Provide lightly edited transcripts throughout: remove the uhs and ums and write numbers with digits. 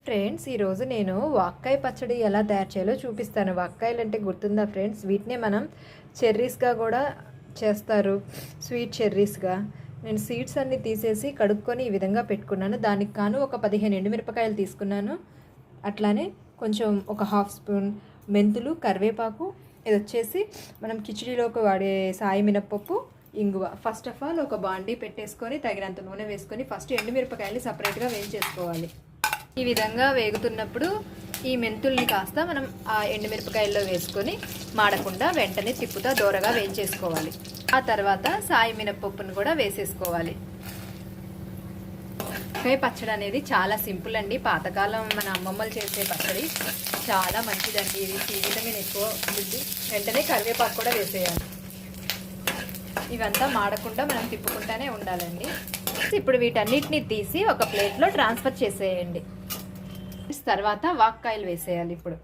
Friends, ఈరోజు నేను వాక్కాయ పచ్చడి ఎలా తయారు చేయాలో చూపిస్తాను. వాక్కాయలు అంటే గుర్తుందా ఫ్రెండ్స్? వీటినే మనం చెర్రీస్గా కూడా చేస్తారు, స్వీట్ చెర్రీస్గా. నేను సీడ్స్ అన్నీ తీసేసి కడుక్కొని ఈ విధంగా పెట్టుకున్నాను. దానికి కాను ఒక 15 ఎండుమిరపకాయలు తీసుకున్నాను. అట్లానే కొంచెం ఒక హాఫ్ స్పూన్ మెంతులు, కరివేపాకు. ఇది వచ్చేసి మనం కిచిడీలోకి వాడే సాయి మినప్పప్పు, ఇంగువ. ఫస్ట్ ఆఫ్ ఆల్ ఒక బాండీ పెట్టేసుకొని తగినంత నూనె వేసుకొని ఫస్ట్ ఎండుమిరపకాయలు సపరేట్గా వేయించేసుకోవాలి. ఈ విధంగా వేగుతున్నప్పుడు ఈ మెంతుల్ని కాస్త మనం ఆ ఎండుమిరపకాయల్లో వేసుకొని మాడకుండా వెంటనే తిప్పుతా దూరగా వేయించేసుకోవాలి. ఆ తర్వాత సాయి మినప్పప్పును కూడా వేసేసుకోవాలి. వంకాయ పచ్చడి అనేది చాలా సింపుల్ అండి. పాతకాలం మన అమ్మమ్మలు చేసే పచ్చడి చాలా మంచిదండి. ఇది విటమిన్ ఎక్కువ ఉంటుంది. వెంటనే కరివేపాకు కూడా వేసేయాలి. ఇవంతా మాడకుండా మనం తిప్పుకుంటానే ఉండాలండి. ఇప్పుడు వీటన్నిటిని తీసి ఒక ప్లేట్లో ట్రాన్స్ఫర్ చేసేయండి. తర్వాత వాక్కాయలు వేసేయాలి. ఇప్పుడు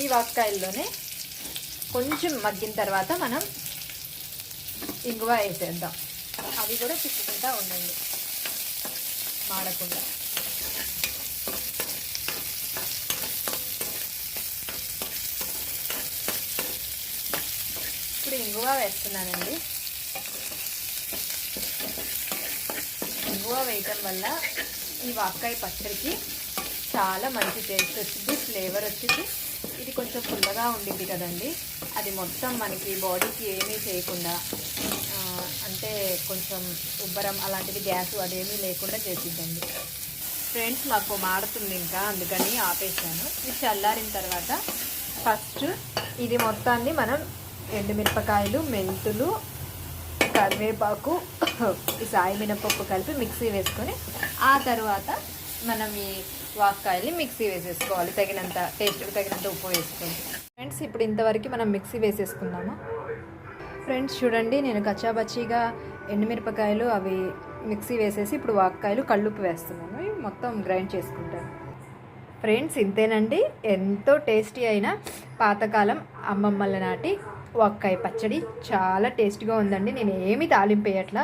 ఈ వాక్కాయల్లోనే కొంచెం మగ్గిన తర్వాత మనం ఇంగువ వేసేద్దాం. అవి కూడా తిప్పుకుంటా ఉండండి మాడకుండా. ఇప్పుడు ఇంగువ వేస్తున్నానండి. ఇంగువ వేయటం వల్ల ఈ వాక్కాయ పచ్చడికి చాలా మంచి టేస్ట్ వచ్చింది, ఫ్లేవర్ వచ్చింది. ఇది కొంచెం పుల్లగా ఉండింది కదండి, అది మొత్తం మనకి బాడీకి ఏమీ చేయకుండా, అంటే కొంచెం ఉబ్బరం అలాంటిది, గ్యాస్ అదేమీ లేకుండా చేసిద్దండి. ఫ్రెండ్స్, మాకు మాడుతుంది ఇంకా, అందుకని ఆపేసాను. ఇది చల్లారిన తర్వాత ఫస్ట్ ఇది మొత్తాన్ని మనం ఎండుమిరపకాయలు, మెంతులు, కరివేపాకు, ఈ సాయి మినపప్పు కలిపి మిక్సీ వేసుకొని ఆ తర్వాత మనం ఈ వాక్కాయల్ని మిక్సీ వేసేసుకోవాలి. తగినంత టేస్ట్కి తగినంత ఉప్పు వేసుకొని. ఫ్రెండ్స్, ఇప్పుడు ఇంతవరకు మనం మిక్సీ వేసేసుకుందాము. ఫ్రెండ్స్ చూడండి, నేను కచ్చాబచ్చిగా ఎండుమిరపకాయలు అవి మిక్సీ వేసేసి ఇప్పుడు వాక్కాయలు కళ్ళుప్పు వేస్తున్నాను. మొత్తం గ్రైండ్ చేసుకుంటాను. ఫ్రెండ్స్, ఇంతేనండి. ఎంతో టేస్టీ అయిన పాతకాలం అమ్మమ్మల నాటి వాక్కాయ పచ్చడి చాలా టేస్ట్గా ఉందండి. నేను ఏమీ తాలింపేయట్లా.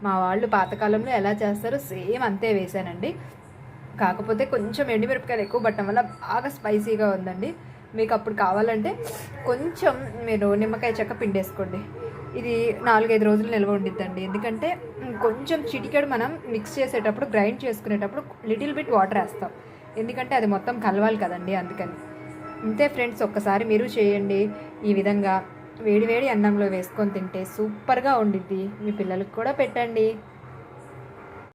మా వాళ్ళు పాతకాలంలో ఎలా చేస్తారో సేమ్ అంతే వేసానండి. కాకపోతే కొంచెం ఎండుమిరపకాయలు ఎక్కువ పట్టడం వల్ల బాగా స్పైసీగా ఉందండి. మీకు అప్పుడు కావాలంటే కొంచెం మీరు నిమ్మకాయ చెక్క పిండేసుకోండి. ఇది 4-5 రోజులు నిల్వ ఉండిద్దండి. ఎందుకంటే కొంచెం చిటికెడు మనం మిక్స్ చేసేటప్పుడు, గ్రైండ్ చేసుకునేటప్పుడు లిటిల్ బిట్ వాటర్ వేస్తాం. ఎందుకంటే అది మొత్తం కలవాలి కదండి, అందుకని. అంతే ఫ్రెండ్స్, ఒక్కసారి మీరు చేయండి. ఈ విధంగా వేడి వేడి అన్నంలో వేసుకొని తింటే సూపర్గా ఉండిద్ది. మీ పిల్లలకు కూడా పెట్టండి.